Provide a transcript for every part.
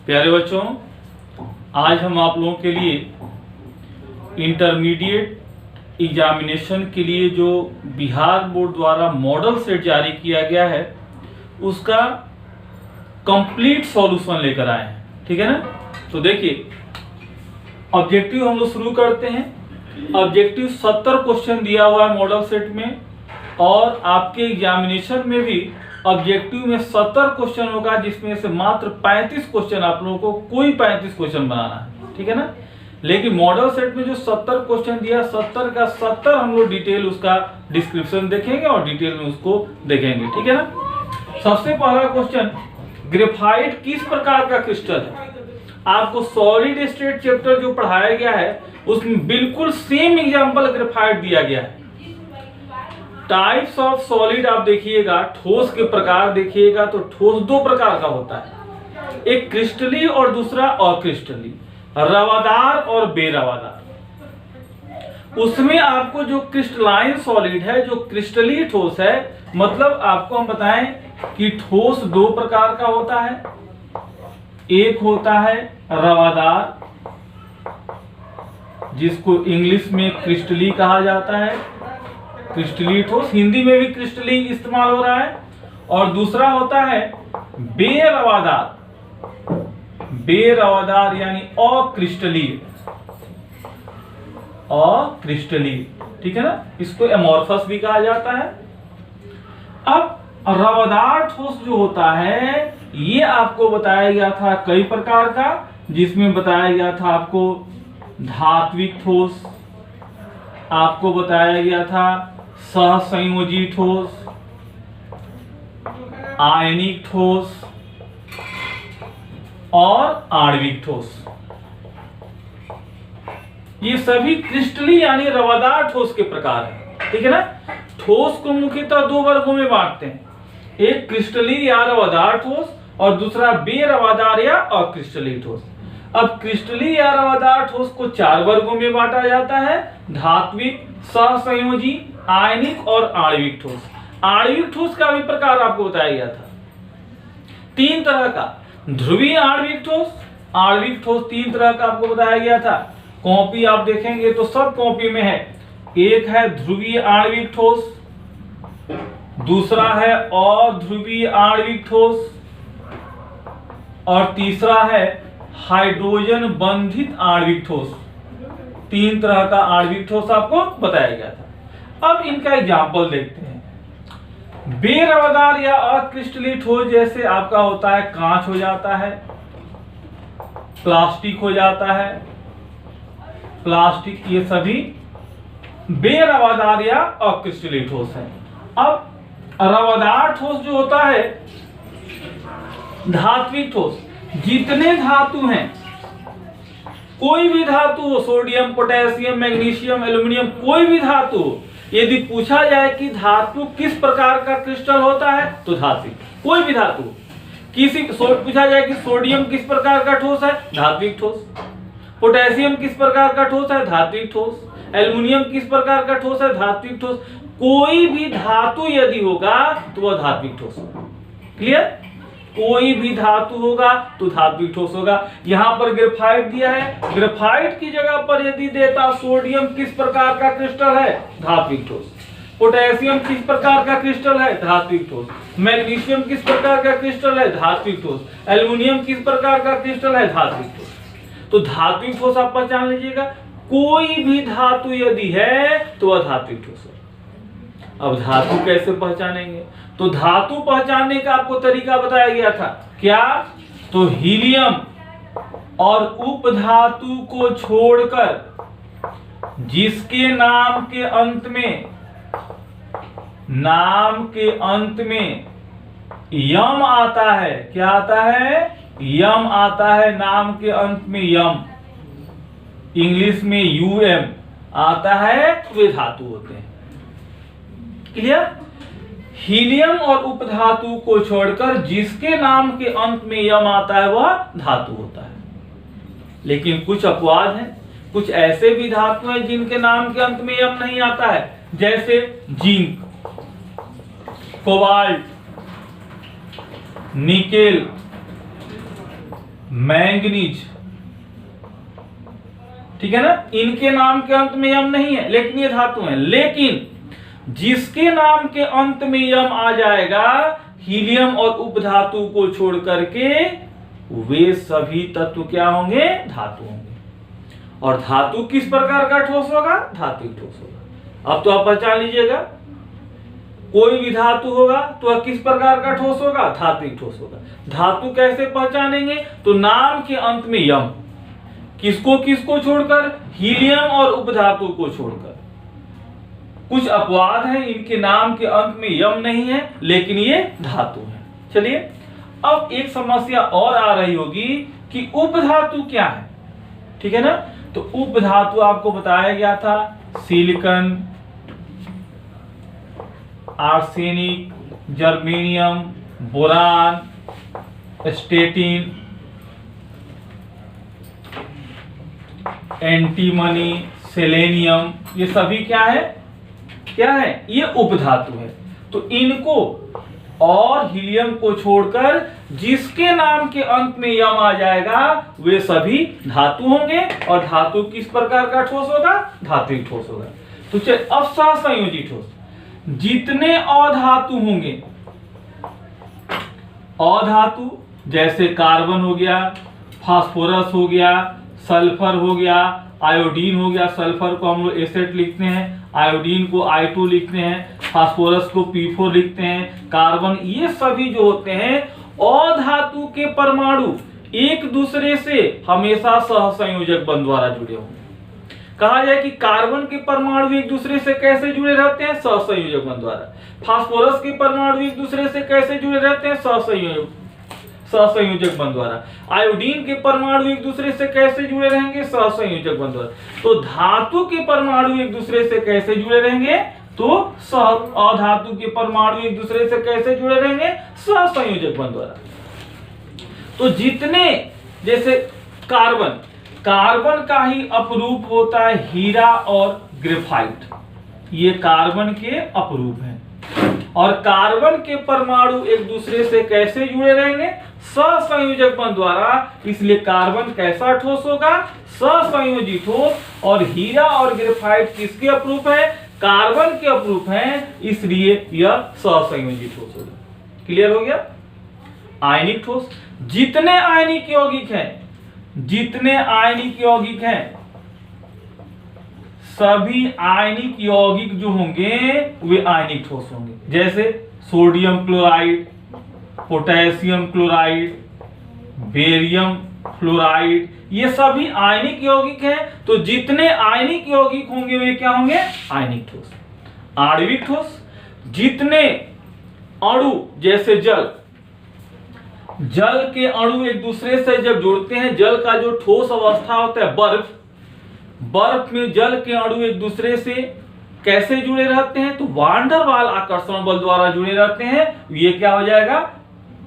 प्यारे बच्चों, आज हम आप लोगों के लिए इंटरमीडिएट एग्जामिनेशन के लिए जो बिहार बोर्ड द्वारा मॉडल सेट जारी किया गया है उसका कंप्लीट सॉल्यूशन लेकर आए हैं। ठीक है ना। तो देखिए, ऑब्जेक्टिव हम लोग शुरू करते हैं। ऑब्जेक्टिव 70 क्वेश्चन दिया हुआ है मॉडल सेट में, और आपके एग्जामिनेशन में भी ऑब्जेक्टिव में 70 क्वेश्चन होगा, जिसमें से मात्र 35 क्वेश्चन आप लोगों को कोई 35 क्वेश्चन बनाना है। ठीक है ना। लेकिन मॉडल सेट में जो 70 क्वेश्चन दिया, 70 का 70 हम लोग डिटेल उसका डिस्क्रिप्शन देखेंगे और डिटेल में उसको देखेंगे। ठीक है ना। सबसे पहला क्वेश्चन, ग्रेफाइट किस प्रकार का क्रिस्टल है? आपको सॉलिड स्टेट चैप्टर जो पढ़ाया गया है उसमें बिल्कुल सेम एग्जांपल ग्रेफाइट दिया गया है। टाइप्स ऑफ सॉलिड आप देखिएगा, ठोस के प्रकार देखिएगा तो ठोस दो प्रकार का होता है, एक क्रिस्टली और दूसरा अक्रिस्टली, रवादार और बेरवादार। उसमें आपको जो क्रिस्टलाइन सॉलिड है, जो क्रिस्टली ठोस है, मतलब आपको हम बताएं कि ठोस दो प्रकार का होता है। एक होता है रवादार, जिसको इंग्लिश में क्रिस्टली कहा जाता है, क्रिस्टली ठोस, हिंदी में भी क्रिस्टली इस्तेमाल हो रहा है। और दूसरा होता है बेरवादार, बेरवादार यानी अक्रिस्टली, अक्रिस्टली। ठीक है ना। इसको एमोर्फस भी कहा जाता है। अब रवादार ठोस जो होता है, ये आपको बताया गया था कई प्रकार का, जिसमें बताया गया था आपको धात्विक ठोस, आपको बताया गया था सहसंयोजी ठोस, आयनिक ठोस और आणविक ठोस। ये सभी क्रिस्टली यानी रवादार ठोस के प्रकार हैं। ठीक है ना। ठोस को मुख्यतः दो वर्गों में बांटते हैं, एक क्रिस्टली या रवादार ठोस और दूसरा बेरवादार या अक्रिस्टली ठोस। अब क्रिस्टली या रवादार ठोस को 4 वर्गों में बांटा जाता है, धात्विक, सहसंयोजी, आयनिक और आणविक ठोस। आणविक ठोस का भी प्रकार आपको बताया गया था 3 तरह का। ध्रुवीय आणविक ठोस, आणविक ठोस 3 तरह का आपको बताया गया था। कॉपी आप देखेंगे तो सब कॉपी में है। एक है ध्रुवीय आणविक ठोस, दूसरा है अध्रुवीय आणविक ठोस, और तीसरा है हाइड्रोजन बंधित आणविक ठोस। 3 तरह का आणविक ठोस आपको बताया गया था। अब इनका एग्जाम्पल देखते हैं। बेरवादार या अक्रिस्टली ठोस जैसे आपका होता है कांच हो जाता है, प्लास्टिक हो जाता है, प्लास्टिक, ये सभी बेरवादार या अक्रिस्टली ठोस है। अब रवादार ठोस जो होता है, धात्विक ठोस, जितने धातु हैं, कोई भी धातु हो, सोडियम, पोटेशियम, मैग्नीशियम, एल्यूमिनियम, कोई भी धातु, यदि पूछा जाए कि धातु किस प्रकार का क्रिस्टल होता है तो धात्विक। कोई भी धातु, पूछा जाए कि सोडियम किस प्रकार का ठोस है, धात्विक ठोस। पोटेशियम किस प्रकार का ठोस है, धात्विक ठोस। एल्यूमिनियम किस प्रकार का ठोस है, धात्विक ठोस। कोई भी धातु यदि होगा तो वह धात्विक ठोस होगा। क्लियर। कोई भी धातु होगा तो धात्विक ठोस होगा। यहां पर ग्रेफाइट दिया है, ग्रेफाइट की जगह पर यदि देता सोडियम किस प्रकार का क्रिस्टल है, धात्विक ठोस। पोटेशियम किस प्रकार का क्रिस्टल है, धात्विक ठोस। मैग्नीशियम किस प्रकार का क्रिस्टल है, धात्विक ठोस। एल्यूमिनियम किस प्रकार का क्रिस्टल है, धात्विक ठोस। तो धात्विक ठोस आप पहचान लीजिएगा। कोई भी धातु यदि है तो वह धात्विक ठोस है। अब धातु कैसे पहचानेंगे? तो धातु पहचानने का आपको तरीका बताया गया था। क्या? तो हीलियम और उपधातु को छोड़कर जिसके नाम के अंत में यम आता है, क्या आता है? यम आता है। नाम के अंत में यम, इंग्लिश में यूएम आता है, वे धातु होते हैं। क्लियर। हीलियम और उपधातु को छोड़कर जिसके नाम के अंत में यम आता है वह धातु होता है। लेकिन कुछ अपवाद हैं, कुछ ऐसे भी धातु हैं जिनके नाम के अंत में यम नहीं आता है, जैसे जिंक, कोबाल्ट, निकेल, मैंगनीज, ठीक है ना। इनके नाम के अंत में यम नहीं है, लेकिन ये धातु है। लेकिन जिसके नाम के अंत में यम आ जाएगा, हीलियम और उपधातु को छोड़ करके, वे सभी तत्व क्या होंगे? धातु होंगे। और धातु किस प्रकार का ठोस होगा? धात्विक ठोस होगा। अब तो आप पहचान लीजिएगा, कोई भी धातु होगा तो वह किस प्रकार का ठोस होगा? धात्विक ठोस होगा। धातु कैसे पहचानेंगे? तो नाम के अंत में यम, किसको किसको छोड़कर? हीलियम और उपधातु को छोड़कर। कुछ अपवाद है, इनके नाम के अंत में यम नहीं है, लेकिन ये धातु है। चलिए, अब एक समस्या और आ रही होगी कि उपधातु क्या है, ठीक है ना। तो उपधातु आपको बताया गया था, silicon, arsenic, germanium, boron, statin, antimony, selenium, ये सभी क्या है? क्या है? ये उपधातु है। तो इनको और हीलियम को छोड़कर जिसके नाम के अंत में यम आ जाएगा, वे सभी धातु होंगे। और धातु किस प्रकार का ठोस होगा? धात्विक ठोस होगा। तो चलिए, अब सहसंयोजी ठोस, जितने अधातु होंगे, अधातु जैसे कार्बन हो गया, फास्फोरस हो गया, सल्फर हो गया, आयोडीन हो गया। सल्फर को हम लोग एसेट लिखते हैं, आयोडीन को I2 लिखते हैं, फास्फोरस को P4 लिखते हैं, कार्बन, ये सभी जो होते हैं अधातु के परमाणु एक दूसरे से हमेशा सहसंयोजक बंध द्वारा जुड़े होंगे। कहा जाए कि कार्बन के परमाणु एक दूसरे से कैसे जुड़े रहते हैं? सहसंयोजक बंध द्वारा। फास्फोरस के परमाणु एक दूसरे से कैसे जुड़े रहते हैं? सहसंयोजक बंध द्वारा। आयोडीन के परमाणु एक दूसरे से कैसे जुड़े रहेंगे? सहसंयोजक बंध द्वारा। तो धातु के परमाणु एक दूसरे से कैसे जुड़े रहेंगे? तो अधातु के परमाणु एक दूसरे से कैसे जुड़े रहेंगे? सहसंयोजक बंध द्वारा। तो जितने, जैसे कार्बन, कार्बन का ही अपरूप होता है हीरा और ग्रेफाइट, ये कार्बन के अपरूप हैं। और कार्बन के परमाणु एक दूसरे से कैसे जुड़े रहेंगे? सहसंयोजक बंध द्वारा। इसलिए कार्बन कैसा ठोस होगा? सहसंयोजी ठोस। और हीरा और ग्रेफाइट किसके अपरूप है? कार्बन के अपरूप हैं, इसलिए यह सहसंयोजी ठोस होगा। क्लियर हो गया? आयनिक ठोस, जितने आयनिक यौगिक हैं, जितने आयनिक यौगिक हैं, सभी आयनिक यौगिक जो होंगे वे आयनिक ठोस होंगे। जैसे sodium chloride, potassium chloride, barium fluoride, ये सभी आयनिक यौगिक हैं। तो जितने आयनिक यौगिक होंगे वे क्या होंगे? आयनिक ठोस। आणविक ठोस, जितने अणु, जैसे जल, जल के अणु एक दूसरे से जब जुड़ते हैं, जल का जो ठोस अवस्था होता है बर्फ, बर्फ में जल के अणु एक दूसरे से कैसे जुड़े रहते हैं? तो वान डेर वाल आकर्षण बल द्वारा जुड़े रहते हैं। ये क्या हो जाएगा?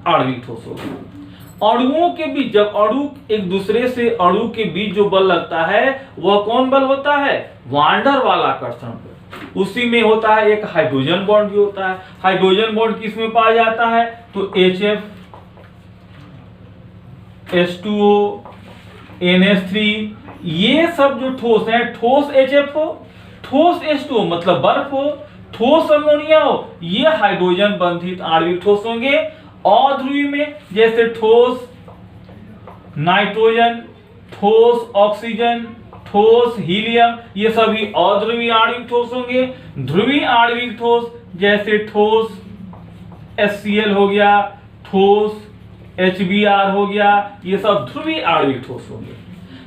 आणविक ठोस होगा। अणुओं के बीच, जब अणु एक दूसरे से, अणु के बीच जो बल लगता है वह कौन बल होता है? वान डेर वाल आकर्षण बल। उसी में होता है एक हाइड्रोजन बॉन्ड भी होता है। हाइड्रोजन बॉन्ड किस में पाया जाता है? तो HF, H2O, NH3, ये सब जो ठोस है, ठोस HF हो, ठोस H2O मतलब बर्फ हो, ठोस अमोनिया हो, ये हाइड्रोजन बंधित आणविक ठोस होंगे। अध्रुवी में जैसे ठोस नाइट्रोजन, ठोस ऑक्सीजन, ठोस हीलियम, ये सभी अध्रुवी आणविक ठोस होंगे। ध्रुवी आणविक ठोस जैसे ठोस HCl हो गया, ठोस HBr हो गया, ये सब ध्रुवी आणविक ठोस होंगे।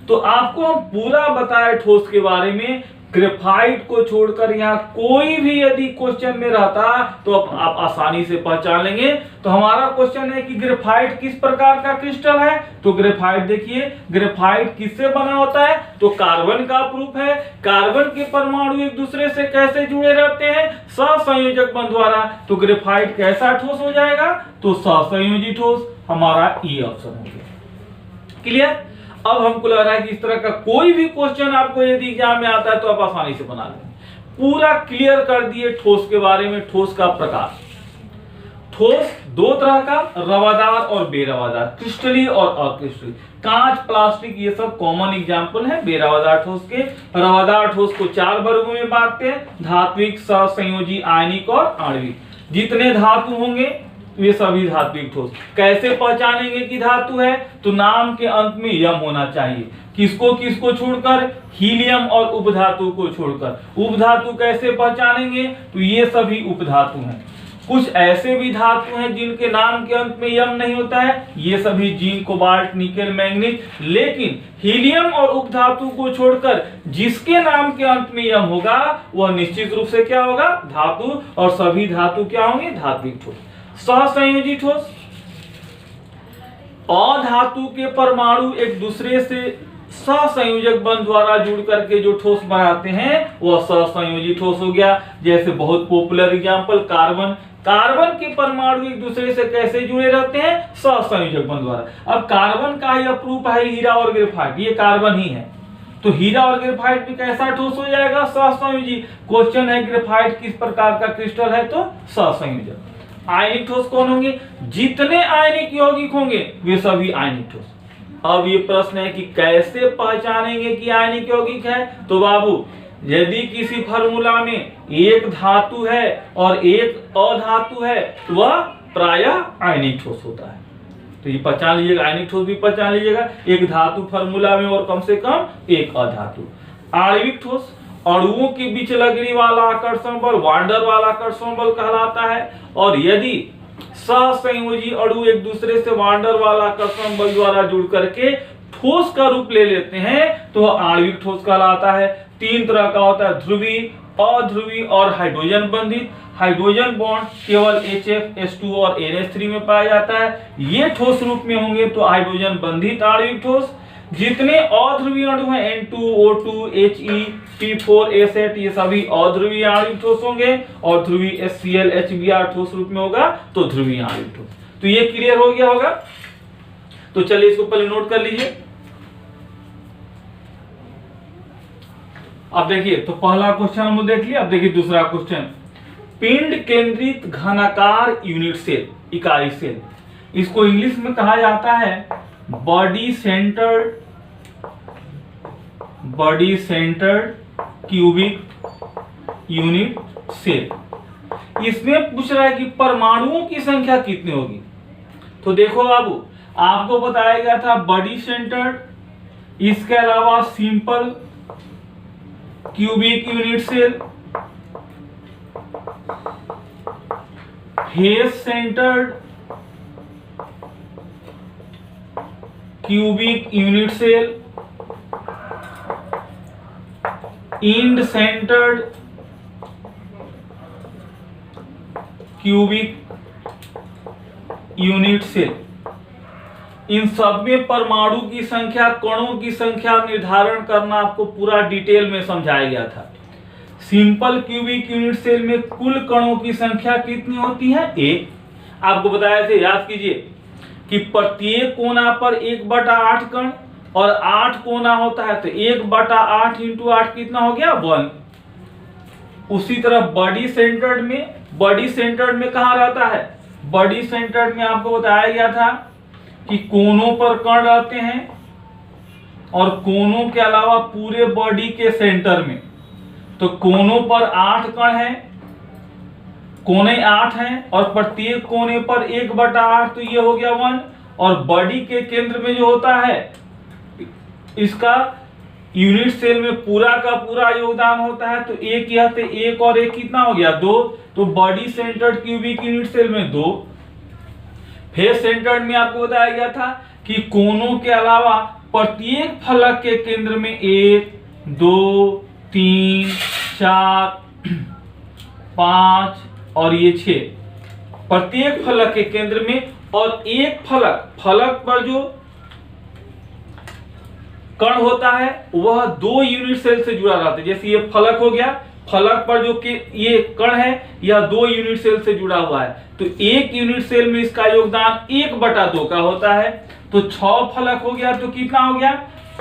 तो आपको हम पूरा बताए ठोस के बारे में। ग्रेफाइट को छोड़कर यहाँ कोई भी यदि क्वेश्चन में रहता तो आप आसानी से पहचान लेंगे। तो हमारा क्वेश्चन है कि ग्रेफाइट किस प्रकार का क्रिस्टल है? तो ग्रेफाइट देखिए, ग्रेफाइट किससे बना होता है? तो कार्बन का अपरूप है। कार्बन के परमाणु एक दूसरे से कैसे जुड़े रहते हैं? सहसंयोजक बंध द्वारा। तो ग्रेफाइट कैसा ठोस हो जाएगा? तो सहसंयोजी ठोस। हमारा ई ऑप्शन हो गया। क्लियर? अब हमको लग रहा है कि इस तरह का कोई भी क्वेश्चन आपको यदि एग्जाम में आता है तो आप आसानी से बना लेंगे। पूरा क्लियर कर दिए ठोस के बारे में, ठोस का प्रकार। ठोस दो तरह का, रवादार और बेरवादार, क्रिस्टलीय और अक्रिस्टलीय। कांच, प्लास्टिक, ये सब कॉमन एग्जाम्पल है बेरवादार ठोस के। रवादार ठोस को 4 वर्गों में बांटते हैं, धात्विक, सहसंयोजी, आयनिक और आणविक। जितने धातु होंगे वे सभी धात्विक ठोस। कैसे पहचानेंगे कि धातु है? तो नाम के अंत में यम होना चाहिए। किसको किसको छोड़कर? हीलियम और उपधातु को छोड़कर। उपधातु कैसे पहचानेंगे? तो ये सभी उपधातु हैं। कुछ ऐसे भी धातु हैं जिनके नाम के अंत में यम नहीं होता है, ये सभी जिंक, कोबाल्ट, निकेल, मैंगनीज। लेकिन हीलियम और उपधातु को छोड़कर जिसके नाम के अंत में यम होगा वह निश्चित रूप से क्या होगा? धातु। और सभी धातु क्या होंगे? धात्विक ठोस। सहसंयोजी ठोस, अधातु के परमाणु एक दूसरे से सहसंयोजक बंध द्वारा जुड़ करके जो ठोस बनाते हैं वह सहसंयोजी ठोस हो गया। जैसे बहुत पॉपुलर एग्जांपल कार्बन। कार्बन के परमाणु एक दूसरे से कैसे जुड़े रहते हैं? सहसंयोजक बंध द्वारा। अब कार्बन का ही प्रूफ है हीरा और ग्रेफाइट, ये कार्बन ही है, तो हीरा और ग्रेफाइट भी कैसा ठोस हो जाएगा? सहसंयोजी। क्वेश्चन है ग्रेफाइट किस प्रकार का क्रिस्टल है? तो सहसंयोजक। आयनिक ठोस कौन होंगे? जितने आयनिक यौगिक होंगे वे सभी आयनिक ठोस। अब ये प्रश्न है कि कैसे पहचानेंगे कि आयनिक यौगिक है? तो बाबू, यदि किसी फार्मूला में एक धातु है और एक अधातु है तो वह प्रायः आयनिक ठोस होता है। तो ये पहचान लीजिएगा, आयनिक ठोस भी पहचान लीजिएगा, एक धातु फार्मूला में और कम से कम एक अधातु। आणविक ठोस, अणुओं के बीच लगने वाला आकर्षण बल वांडर वाला आकर्षण बल कहलाता है। और यदि सहसंयोजी अणु एक दूसरे से वांडर वाला आकर्षण बल द्वारा जुड़ करके ठोस का रूप ले लेते हैं तो आणविक ठोस कहलाता है। 3 तरह का होता है, ध्रुवी, अध्रुवी और हाइड्रोजन बंधित। हाइड्रोजन बॉन्ड केवल HF, H2 और NH3 में पाया जाता है। ये ठोस रूप में होंगे तो हाइड्रोजन बंधित आणविक ठोस। जितने अध्रुवीय अणु हैं N2, O2, He, P4, S8 ये सभी अध्रुवीय आणविक ठोस होंगे। और ध्रुवीय HCl, HBr ठोस रूप में होगा तो ध्रुवीय आणविक ठोस। तो ये क्लियर हो गया होगा। तो चलिए इसको पहले नोट कर लीजिए। अब देखिए, तो पहला क्वेश्चन हम देख लिया। अब देखिए दूसरा क्वेश्चन, पिंड केंद्रित घनाकार यूनिट सेल, इकाई सेल। इसको इंग्लिश में कहा जाता है body centred cubic unit cell. इसमें पूछ रहा है कि परमाणुओं की संख्या कितनी होगी। तो देखो बाबू, आपको बताया गया था बॉडी सेंटर्ड, इसके अलावा simple cubic unit cell, face centred cubic unit cell, end centred cubic unit cell. इन सब में परमाणु की संख्या, कणों की संख्या निर्धारण करना आपको पूरा डिटेल में समझाया गया था। सिंपल क्यूबिक यूनिट सेल में कुल कणों की संख्या कितनी होती है? 1। आपको बताया था, याद कीजिए कि प्रत्येक कोना पर 1/8 कण और 8 कोना होता है तो 1/8 × 8 कितना हो गया? 1। उसी तरह बॉडी सेंटर्ड में कहां रहता है? बॉडी सेंटर्ड में आपको बताया गया था कि कोनों पर कण रहते हैं और कोनों के अलावा पूरे बॉडी के सेंटर में। तो कोनों पर 8 कण हैं, कोने 8 हैं और प्रत्येक कोने पर 1/8 तो ये हो गया 1। और बॉडी के केंद्र में जो होता है इसका यूनिट सेल में पूरा का पूरा योगदान होता है। तो एक यह तो 1 और 1 कितना हो गया? 2। तो body centred cubic unit cell में 2। फेस सेंटर्ड में आपको बताया गया था कि कोनों के अलावा प्रत्येक फलक के केंद्र में 1, 2, 3, 4, 5 और ये 6 प्रत्येक फलक के केंद्र में। और एक फलक पर जो कण होता है वह 2 यूनिट सेल से जुड़ा रहता है। जैसे ये फलक हो गया, फलक पर जो कि ये कण है यह 2 यूनिट सेल से जुड़ा हुआ है। तो 1 यूनिट सेल में इसका योगदान 1/2 का होता है। तो 6 फलक हो गया तो कितना हो गया?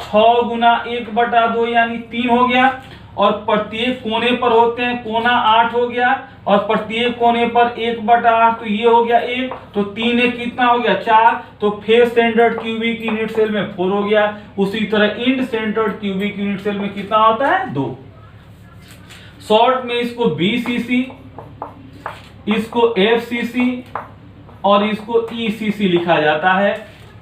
6 × 1/2 यानी 3 हो गया। और प्रत्येक कोने पर होते हैं, कोना 8 हो गया और प्रत्येक कोने पर 1/8, तो ये हो गया 1, तो 3 1 कितना हो गया 4, तो face centred cubic unit cell में 4 हो गया। उसी तरह end centred cubic unit cell में कितना होता है 2। शॉर्ट में इसको BCC, इसको FCC और इसको ECC लिखा जाता है।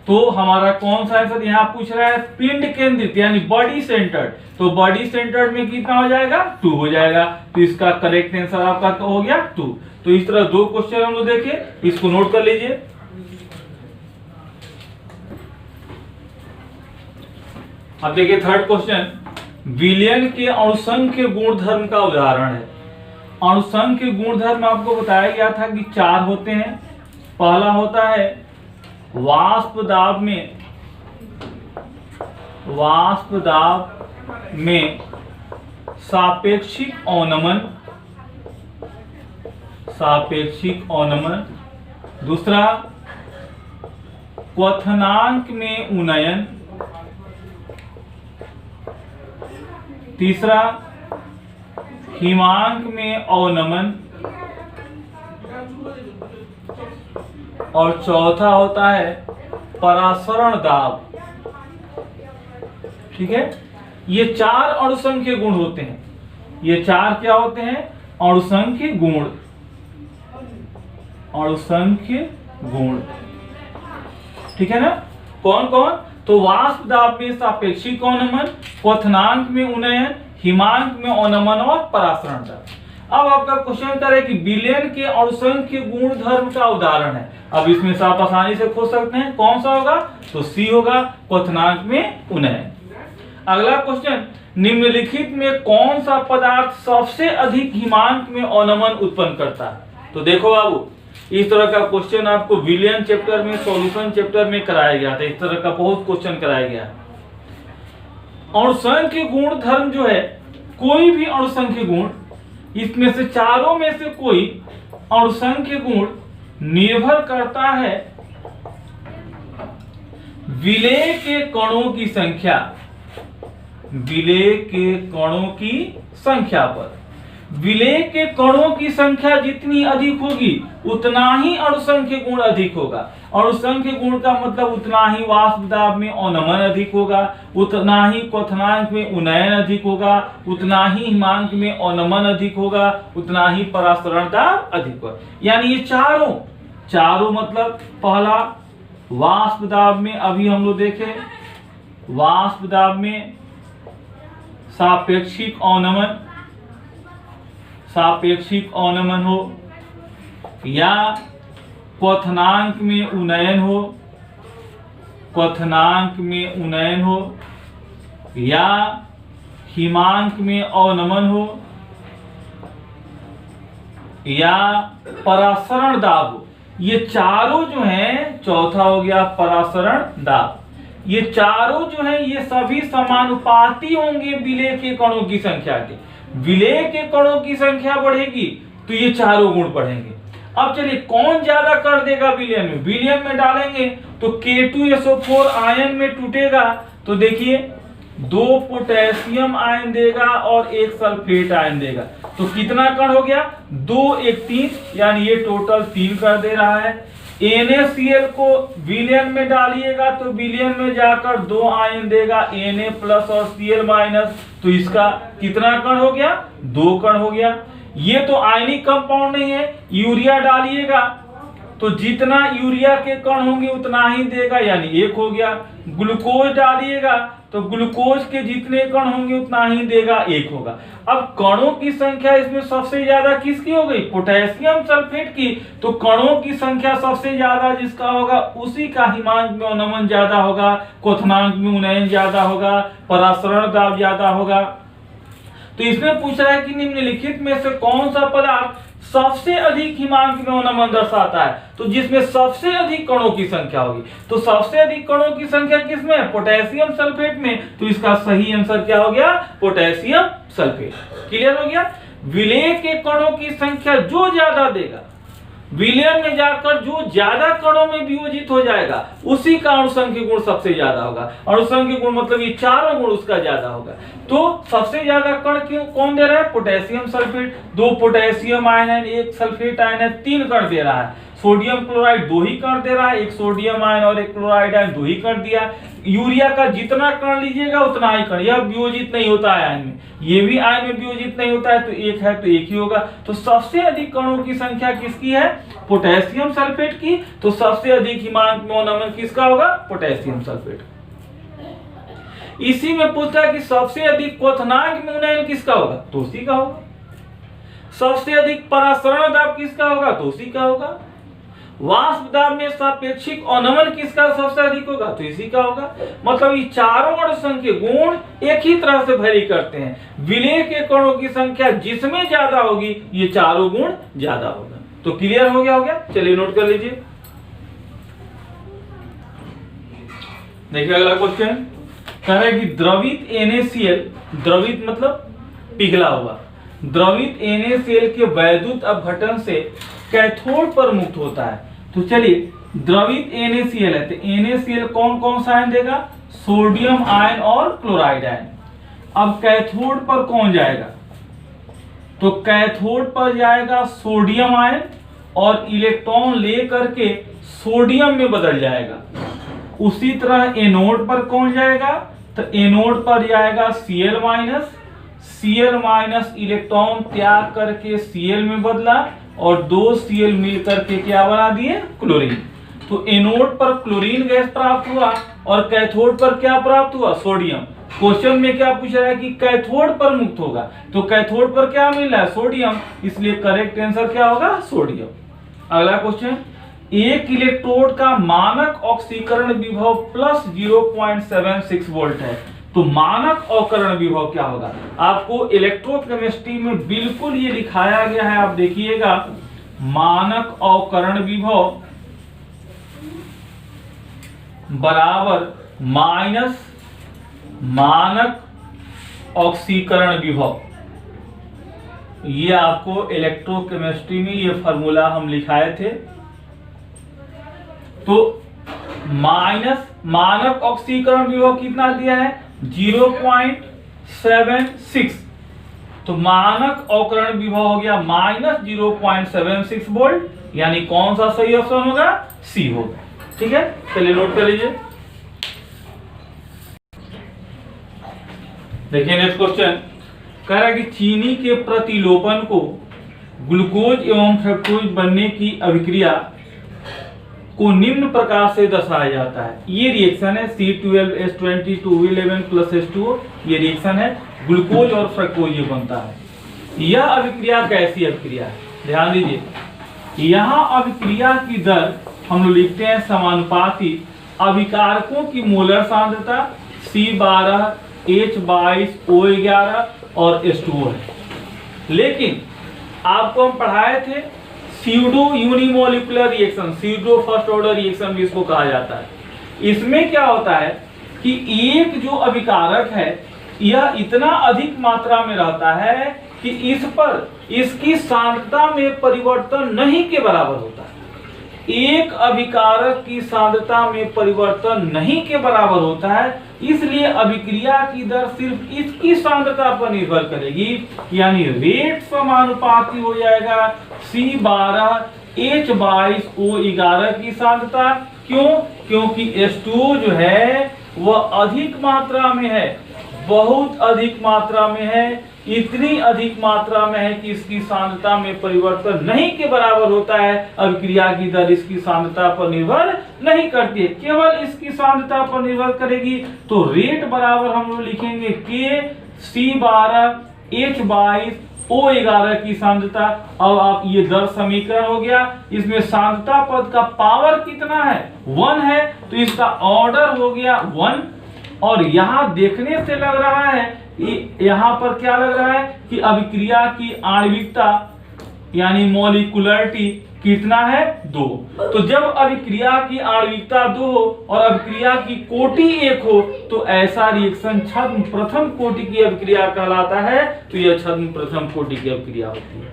तो हमारा कौन सा आंसर यहाँ पूछ रहा है, पिंड केंद्रित यानी बॉडी सेंटर्ड, तो बॉडी सेंटर्ड में कितना हो जाएगा 2 हो जाएगा। तो इसका करेक्ट आंसर आपका हो गया 2। तो इस तरह 2 क्वेश्चन हम लोग देखे, इसको नोट कर लीजिए। अब देखिए थर्ड क्वेश्चन, विलयन के अणुसंख्य गुणधर्म का उदाहरण है। अणुसंख्य गुणधर्म आपको बताया गया था कि 4 होते हैं। पहला होता है वाष्प दाब में सापेक्षिक अवनमन। दूसरा क्वथनांक में उन्नयन। तीसरा हिमांक में अवनमन। और चौथा होता है परासरण दाब। ठीक है, ये 4 अणुसंख्य गुण होते हैं। ये 4 क्या होते हैं, अणुसंख्य गुण। ठीक है ना, कौन कौन, तो वाष्प दाब में सापेक्षिक अवनमन, क्वथनांक में उन्नयन, हिमांक में अवनमन और परासरण दाब। अब आपका क्वेश्चन करे कि विलयन के अणुसंख्य गुणधर्म का उदाहरण है। अब इसमें से आप आसानी से खोज सकते हैं, कौन सा होगा, तो सी होगा, क्वथनांक में उन्नयन। अगला क्वेश्चन, निम्नलिखित में कौन सा पदार्थ सबसे अधिक हिमांक में अवनमन उत्पन्न करता है। तो देखो बाबू, इस तरह का क्वेश्चन आपको विलयन चैप्टर में, सॉल्यूशन चैप्टर में कराया गया था। इस तरह का बहुत क्वेश्चन कराया गया है। अणुसंख्य गुणधर्म जो है, कोई भी अणुसंख्य गुण, इसमें से चारों में से कोई अणुसंख्य गुण निर्भर करता है विलेय के कणों की संख्या, विलेय के कणों की संख्या पर। विलेय के कणों की संख्या जितनी अधिक होगी उतना ही अणुसंख्य गुण अधिक होगा। अणुसंख्य गुण का मतलब उतना ही वाष्प दाब में अवनमन अधिक होगा, उतना ही क्वथनांक में उन्नयन अधिक होगा, उतना ही हिमांक में अवनमन अधिक होगा, उतना ही परासरण दाब अधिक होगा। यानी ये चारों मतलब पहला वाष्प दाब में, अभी हम लोग देखें वाष्प दाब में सापेक्षिक अवनमन हो, या क्वथनांक में उन्नयन हो, या हिमांक में अवनमन हो, या परासरण दाब हो। ये चारों जो हैं, चौथा हो गया परासरण दाब। ये चारों जो हैं ये सभी समानुपाती होंगे विलेय के कणों की संख्या के। विलेय के कणों की संख्या बढ़ेगी तो ये चारों गुण बढ़ेंगे। अब चलिए कौन ज्यादा कर देगा विलयन में, विलयन में डालेंगे तो K2SO4 आयन में टूटेगा, तो देखिए 2 पोटेशियम आयन देगा और 1 सल्फेट आयन देगा। तो कितना कण हो गया, 2 1 3, यानी ये टोटल 3 कर दे रहा है। NaCl को विलयन में डालिएगा तो विलयन में जाकर 2 आयन देगा, Na प्लस और Cl माइनस, तो इसका कितना कण हो गया, 2 कण हो गया। ये तो आयनिक कंपाउंड नहीं है। यूरिया डालिएगा तो जितना यूरिया के कण होंगे उतना ही देगा, यानी 1 हो गया। ग्लूकोज डालिएगा तो ग्लूकोज के जितने कण होंगे उतना ही देगा, 1 होगा। अब कणों की संख्या इसमें सबसे ज्यादा किसकी हो गई, पोटेशियम सल्फेट की। तो कणों की संख्या सबसे ज्यादा जिसका होगा उसी का हिमांक में अवनमन ज्यादा होगा, क्वथनांक में उन्नयन ज्यादा होगा, परासरण दाब ज्यादा होगा। तो इसमें पूछ रहा है कि निम्नलिखित में से कौन सा पदार्थ सबसे अधिक हिमांक में अवनमन दर्शाता है। तो जिसमें सबसे अधिक कणों की संख्या होगी, तो सबसे अधिक कणों की संख्या किसमें, पोटेशियम सल्फेट में। तो इसका सही आंसर क्या हो गया, पोटेशियम सल्फेट। क्लियर हो गया। विलेय के कणों की संख्या जो ज्यादा देगा विलयन में जाकर जो ज्यादा कणों में वियोजित हो जाएगा उसी का अणुसंख्यक गुण सबसे ज्यादा होगा। अणुसंख्यक गुण मतलब ये चारों गुण उसका ज्यादा होगा। तो सबसे ज्यादा कण क्यों कौन दे रहा है? Potassium sulphate. 2 पोटेशियम आयन है, 1 सल्फेट आयन है, 3 कण दे रहा है। सोडियम क्लोराइड 2 ही कण दे रहा है, 1 सोडियम आयन और 1 क्लोराइड आयन 2 ही कण दिया। यूरिया का जितना कण लीजिएगा उतना ही कण, यह वियोजित नहीं होता है आयन में, ये भी आयन में वियोजित नहीं होता है, तो एक है तो एक ही होगा। तो सबसे अधिक कणों की संख्या किसकी है? पोटेशियम सल्फेट की। तो सबसे अधिक हिमांक मोनोमर किसका होगा? Potassium sulphate. इसी में पूछता है कि सबसे अधिक क्वथनांक में उन्नयन किसका होगा? तो उसी का होगा। सबसे अधिक परासरण दाब किसका होगा? तो उसी का होगा। वाष्प दाब में सापेक्षिक अवनमन किसका सबसे अधिक होगा? तो इसी का होगा। मतलब ये चारों अणुसंख्यक गुण एक ही तरह से वैरी करते हैं। विलय के कणों की संख्या जिसमें ज्यादा होगी ये चारों गुण ज्यादा होगा। तो क्लियर हो गया? चलिए नोट कर लीजिए। देखिए अगला क्वेश्चन कह रहा है कि द्रवित NaCl, द्रवित मतलब पिघला हुआ, द्रवित NaCl के वैद्युत अपघटन से कैथोड पर मुक्त होता है। तो चलिए द्रवित NaCl है तो NaCl कौन कौन सा आयन देगा? सोडियम आयन और क्लोराइड आयन। अब कैथोड पर कौन जाएगा? तो कैथोड पर जाएगा सोडियम आयन और इलेक्ट्रॉन लेकर के सोडियम में बदल जाएगा। उसी तरह एनोड पर कौन जाएगा? तो एनोड पर जाएगा Cl माइनस इलेक्ट्रॉन त्याग करके Cl में बदला और 2 Cl मिल करके क्या बना दिए? क्लोरीन। तो एनोड पर क्लोरीन गैस प्राप्त हुआ और कैथोड पर क्या प्राप्त हुआ? सोडियम। क्वेश्चन में क्या पूछ रहा है कि कैथोड पर मुक्त होगा, तो कैथोड पर क्या मिल रहा है? सोडियम, इसलिए करेक्ट आंसर क्या होगा? सोडियम। अगला क्वेश्चन, एक इलेक्ट्रोड का मानक ऑक्सीकरण विभव प्लस 0.76 वोल्ट है। तो मानक अवकरण विभव क्या होगा? आपको इलेक्ट्रोकेमिस्ट्री में बिल्कुल ये दिखाया गया है, आप देखिएगा। मानक अवकरण विभव बराबर माइनस मानक ऑक्सीकरण विभव। ये आपको इलेक्ट्रोकेमिस्ट्री में ये फार्मूला हम लिखाए थे। तो माइनस मानक ऑक्सीकरण विभव कितना दिया है? 0.76। तो मानक अवकरण विभव हो गया माइनस 0.76 वोल्ट, यानी कौन सा सही ऑप्शन होगा? सी होगा। ठीक है, चलिए नोट कर लीजिए। देखिए नेक्स्ट क्वेश्चन कह रहा है कि चीनी के प्रतिलोपन को ग्लूकोज एवं फ्रक्टोज बनने की अभिक्रिया को निम्न प्रकार से दर्शाया जाता है। ये रिएक्शन है C12H22 प्लस H2O, ये रिएक्शन है, ग्लूकोज और फ्रक्टोज ये बनता है। यह अभिक्रिया कैसी अभिक्रिया है? ध्यान दीजिए, यहाँ अभिक्रिया की दर हम लोग लिखते हैं समानुपाती अभिकारकों की मोलर सांद्रता C12 H22 O11 और H2O है। लेकिन आपको हम पढ़ाए थे pseudo unimolecular reaction, pseudo first order reaction भी इसको कहा जाता है। इसमें क्या होता है कि एक जो अभिकारक है यह इतना अधिक मात्रा में रहता है कि इस पर इसकी सांद्रता में परिवर्तन नहीं के बराबर होता है। एक अभिकारक की सांद्रता में परिवर्तन नहीं के बराबर होता है, इसलिए अभिक्रिया की दर सिर्फ इसकी सांद्रता पर निर्भर करेगी, यानी रेट समानुपाती हो जाएगा C12 H22 O11 की सांद्रता। क्यों? क्योंकि H2O जो है वह अधिक मात्रा में है, बहुत अधिक मात्रा में है, इतनी अधिक मात्रा में है कि इसकी सांद्रता में परिवर्तन नहीं के बराबर होता है। अभिक्रिया की दर इसकी सांद्रता पर निर्भर नहीं करती है, केवल इसकी सांद्रता पर निर्भर करेगी। तो रेट बराबर हम लोग लिखेंगे K C12 H22 O11 की सांद्रता। अब आप ये दर समीकरण हो गया, इसमें सांद्रता पद का पावर कितना है? 1 है, तो इसका ऑर्डर हो गया 1। और यहाँ देखने से लग रहा है, यहाँ पर क्या लग रहा है कि अभिक्रिया की आणविकता यानी मॉलिक्यूलरिटी कितना है? 2। तो जब अभिक्रिया की आणविकता 2 हो और अभिक्रिया की कोटि 1 हो तो ऐसा रिएक्शन छद्म प्रथम कोटि की अभिक्रिया कहलाता है। तो यह छद्म प्रथम कोटि की अभिक्रिया होती है।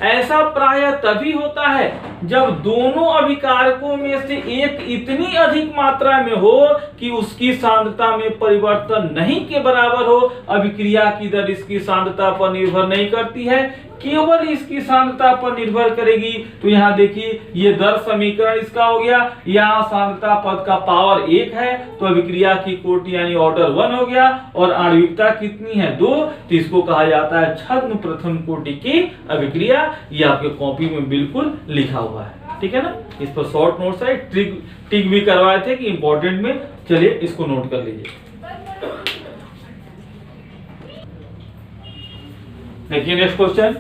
ऐसा प्रायः तभी होता है जब दोनों अभिकारकों में से एक इतनी अधिक मात्रा में हो कि उसकी सांद्रता में परिवर्तन नहीं के बराबर हो। अभिक्रिया की दर इसकी सांद्रता पर निर्भर नहीं करती है, केवल इसकी सांद्रता पर निर्भर करेगी। तो यहाँ देखिए ये दर समीकरण इसका हो गया, यहाँ सांद्रता पद का पावर 1 है तो अभिक्रिया की कोटि यानी ऑर्डर 1 हो गया, और आणविकता कितनी है 2, तो इसको कहा जाता है छद्म प्रथम कोटि की अभिक्रिया। ये आपके कॉपी में बिल्कुल लिखा हुआ है, ठीक है ना। इस पर शॉर्ट नोट्स है, टिक भी करवाए थे कि इंपॉर्टेंट में, चलिए इसको नोट कर लीजिए। देखिए नेक्स्ट क्वेश्चन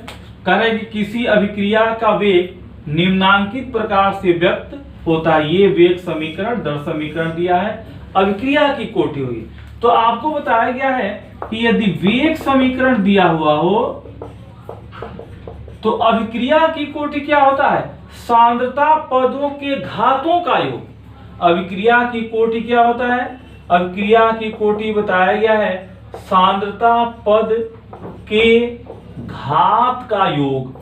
कह रहे हैं कि किसी अभिक्रिया का वेग निम्नांकित प्रकार से व्यक्त होता है। ये वेग समीकरण दर समीकरण दिया है, अभिक्रिया की कोटि हुई। तो आपको बताया गया है कि यदि वेग समीकरण दिया हुआ हो तो अभिक्रिया की कोटि क्या होता है, सांद्रता पदों के घातों का योग। अभिक्रिया की कोटि क्या होता है, अभिक्रिया की कोटि बताया गया है सांद्रता पद के घात का योग,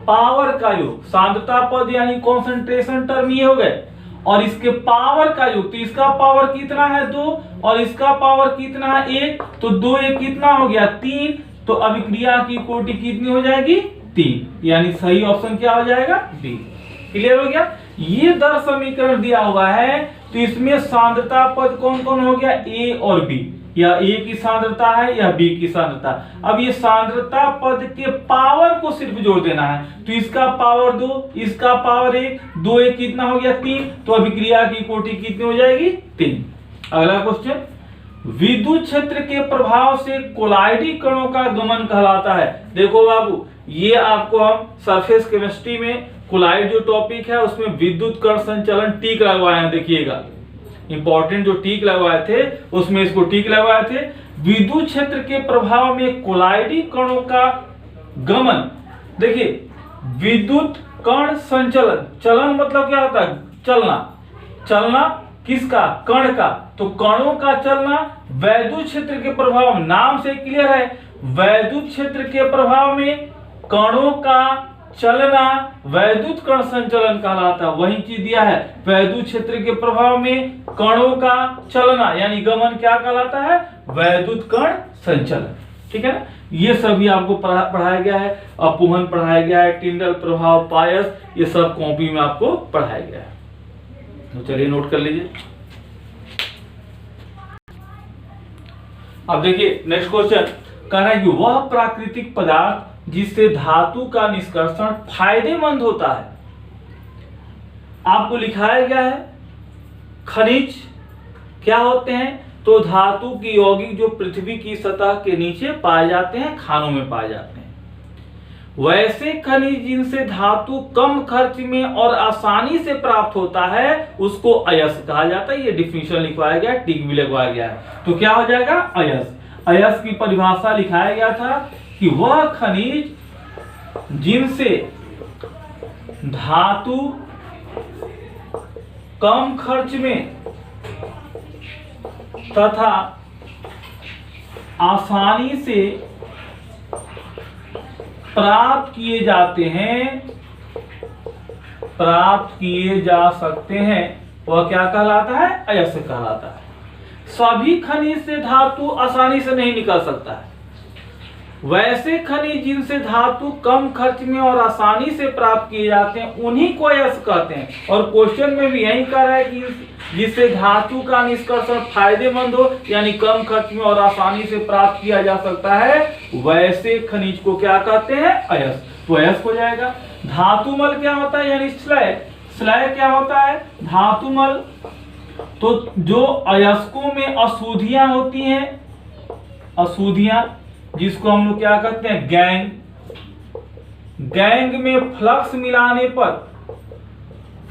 पावर का योग। सांद्रता पद यानी कॉन्सेंट्रेशन टर्म ये हो गए, और इसके पावर का योग। तो इसका पावर कितना है 2 और इसका पावर कितना है 1, तो 2 1 कितना हो गया 3। तो अभिक्रिया की कोटि कितनी हो जाएगी 3, यानी सही ऑप्शन क्या हो जाएगा बी। क्लियर हो गया। ये दर समीकरण दिया हुआ है तो इसमें सांद्रता पद कौन कौन हो गया, ए और बी, या ए की सांद्रता है या बी की सांद्रता। अब ये सांद्रता पद के पावर को सिर्फ जोड़ देना है, तो इसका पावर 2 इसका पावर 1, 2 1 कितना हो गया 3, तो अभिक्रिया की कोटि कितनी हो जाएगी 3। अगला क्वेश्चन, विद्युत क्षेत्र के प्रभाव से कोलाइडी कणों का गमन कहलाता है। देखो बाबू, ये आपको हम सरफेस केमिस्ट्री में कोलाइड जो टॉपिक है उसमें विद्युत कण संचलन टिक लगवाए हैं, देखिएगा इंपॉर्टेंट जो टिक लगवाए थे उसमें इसको टिक लगवाए थे। विद्युत क्षेत्र के प्रभाव में कोलाइडी कणों का गमन। देखिए विद्युत कण संचलन, चलन मतलब क्या होता है चलना, चलना किसका, कण का। तो कणों का चलना वैद्युत क्षेत्र के प्रभाव, नाम से क्लियर है, वैद्युत क्षेत्र के प्रभाव में कणों का चलना वैद्युत कण संचलन कहलाता है। वही चीज दिया है, वैद्युत क्षेत्र के प्रभाव में कणों का चलना यानी गमन क्या कहलाता है, वैद्युत कण संचलन। ठीक है ना, ये सभी आपको पढ़ाया गया है, अपूहन पढ़ाया गया है, टिंडल प्रभाव, पायस, ये सब कॉपी में आपको पढ़ाया गया है। तो चलिए नोट कर लीजिए। अब देखिए नेक्स्ट क्वेश्चन कह रहा है कि वह प्राकृतिक पदार्थ जिससे धातु का निष्कर्षण फायदेमंद होता है। आपको लिखाया गया है खनिज क्या होते हैं, तो धातु की यौगिक जो पृथ्वी की सतह के नीचे पाए जाते हैं, खानों में पाए जाते हैं। वैसे खनिज जिनसे धातु कम खर्च में और आसानी से प्राप्त होता है उसको अयस्क कहा जाता है। ये डिफिनेशन लिखवाया गया, टिक भी लगवाया गया है। तो क्या हो जाएगा अयस्क। अयस्क की परिभाषा लिखाया गया था कि वह खनिज जिनसे धातु कम खर्च में तथा आसानी से प्राप्त किए जाते हैं, प्राप्त किए जा सकते हैं, वह क्या कहलाता है, अयस्क कहलाता है। सभी खनिज से धातु आसानी से नहीं निकल सकता है। वैसे खनिज जिनसे धातु कम खर्च में और आसानी से प्राप्त किए जाते हैं उन्हीं को अयस्क कहते हैं। और क्वेश्चन में भी यही कह रहा है कि जिससे धातु का निष्कर्षण फायदेमंद हो यानी कम खर्च में और आसानी से प्राप्त किया जा सकता है, वैसे खनिज को क्या कहते हैं, अयस्क। तो अयस्क हो जाएगा। धातुमल क्या होता है, यानी स्लैग। स्लैग क्या होता है, धातुमल। तो जो अयस्कों में अशुद्धियां होती हैं, अशुद्धियां जिसको हम लोग क्या कहते हैं, गैंग। गैंग में फ्लक्स मिलाने पर,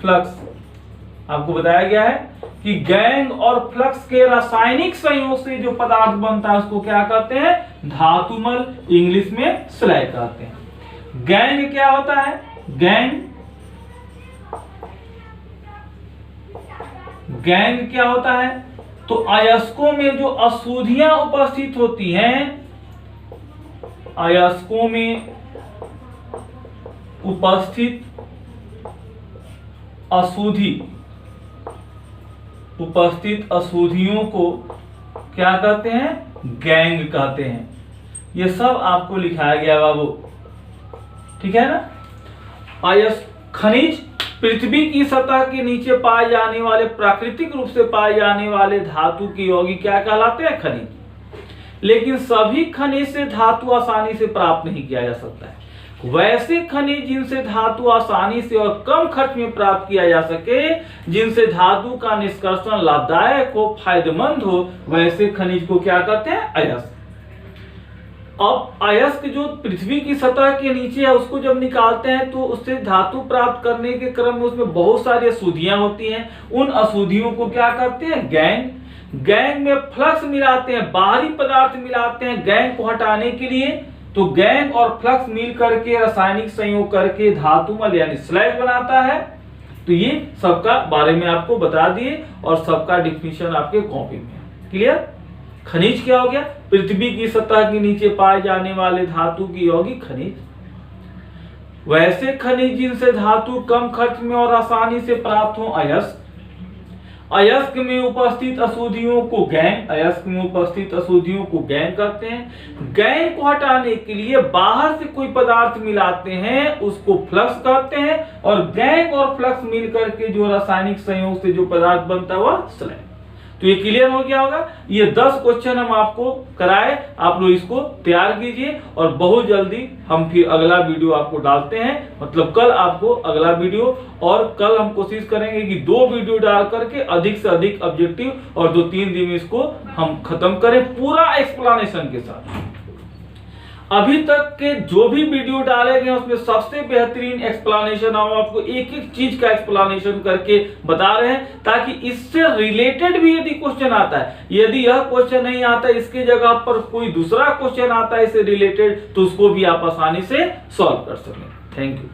फ्लक्स आपको बताया गया है कि गैंग और फ्लक्स के रासायनिक संयोग से जो पदार्थ बनता है उसको क्या कहते हैं, धातुमल, इंग्लिश में स्लैग कहते हैं। गैंग क्या होता है, गैंग, गैंग क्या होता है, तो अयस्कों में जो अशुद्धियां उपस्थित होती हैं, अयस्कों में उपस्थित अशुद्धियों को क्या कहते हैं? गैंग कहते हैं। ये सब आपको लिखाया गया बाबू, ठीक है ना। खनिज पृथ्वी की सतह के नीचे पाए जाने वाले, प्राकृतिक रूप से पाए जाने वाले धातु के यौगिक क्या कहलाते हैं? खनिज। लेकिन सभी खनिज से धातु आसानी से प्राप्त नहीं किया जा सकता है। वैसे खनिज जिनसे धातु आसानी से और कम खर्च में प्राप्त किया जा सके, जिनसे धातु का निष्कर्षण लाभदायक हो, फायदेमंद हो, वैसे खनिज को क्या कहते हैं? अयस्क। अब अयस्क जो पृथ्वी की सतह के नीचे है, उसको जब निकालते हैं तो उससे धातु प्राप्त करने के क्रम में उसमें बहुत सारी अशुद्धियां होती हैं। उन अशुद्धियों को क्या कहते हैं? गैंग। गैंग में फ्लक्स मिलाते हैं, बाहरी पदार्थ मिलाते हैं गैंग को हटाने के लिए। तो गैंग और फ्लक्स मिल करके रासायनिक संयोग करके धातुमल यानी स्लैग बनाता है। तो ये सबका बारे में आपको बता दिए और सबका डिफिनीशन आपके कॉपी में है। क्लियर? खनिज क्या हो गया? पृथ्वी की सतह के नीचे पाए जाने वाले धातु की यौगिक खनिज। वैसे खनिज जिनसे धातु कम खर्च में और आसानी से प्राप्त हो, अयस्क। अयस्क में उपस्थित अशुद्धियों को गैंग, अयस्क में उपस्थित अशुद्धियों को गैंग कहते हैं। गैंग को हटाने के लिए बाहर से कोई पदार्थ मिलाते हैं, उसको फ्लक्स कहते हैं। और गैंग और फ्लक्स मिलकर के जो रासायनिक संयोग से जो पदार्थ बनता है वह स्लैग। तो ये क्लियर हो गया होगा। ये 10 क्वेश्चन हम आपको कराए, आप लोग इसको तैयार कीजिए और बहुत जल्दी हम फिर अगला वीडियो आपको डालते हैं। मतलब कल आपको अगला वीडियो, और कल हम कोशिश करेंगे कि 2 वीडियो डाल करके अधिक से अधिक ऑब्जेक्टिव और 2-3 दिन में इसको हम खत्म करें पूरा एक्सप्लेनेशन के साथ। अभी तक के जो भी वीडियो डाले गए उसमें सबसे बेहतरीन एक्सप्लेनेशन हम आपको एक एक चीज का एक्सप्लेनेशन करके बता रहे हैं, ताकि इससे रिलेटेड भी यदि क्वेश्चन आता है, यदि यह क्वेश्चन नहीं आता, इसके जगह पर कोई दूसरा क्वेश्चन आता है इससे रिलेटेड, तो उसको भी आप आसानी से सॉल्व कर सकें। Thank you.